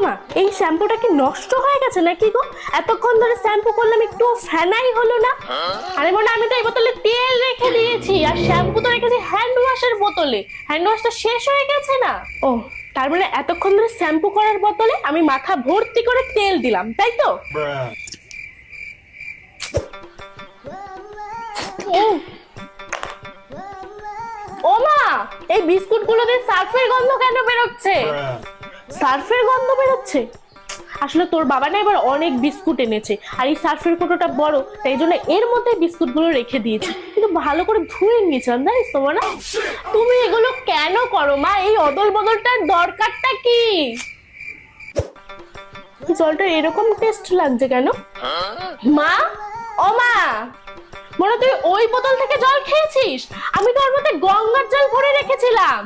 মা, এই শ্যাম্পুটা কি নষ্ট হয়ে গেছে নাকি গো? এতক্ষণ ধরে শ্যাম্পু করলাম, একটু ফেনাই হলো না। আরে মনে, আমি তো এই বোতলে তেল রেখে দিয়েছি, আর শ্যাম্পু তো রেখেছি হ্যান্ড ওয়াশের বোতলে। হ্যান্ড ওয়াশটা শেষ হয়ে গেছে না? ও, তার মানে এতক্ষণ ধরে শ্যাম্পু করার বদলে আমি মাথা ভর্তি করে তেল দিলাম, তাই তো? ও মা, এই বিস্কুট গুলোতে সার্ফের গন্ধ কেন বেরোচ্ছে? সার্ফের গন্ধ বেরোচ্ছে? আসলে তোর বাবা না এবার অনেক বিস্কুট এনেছে, আর এই সার্ফের কৌটোটা বড়, তাই জন্য এর মধ্যে বিস্কুট গুলো রেখে দিয়েছি। কিন্তু ভালো করে ধুয়ে নিয়েছিলাম, জানিস তো না? তুমি এগুলো কেন করো মা? এই অদল বদলটার দরকারটা কি? জলটা এরকম টেস্ট লাগছে কেন মা? ও মা, মনে তুই ওই বোতল থেকে জল খেয়েছিস? আমি তো ওর মধ্যে গঙ্গার জল ভরে রেখেছিলাম।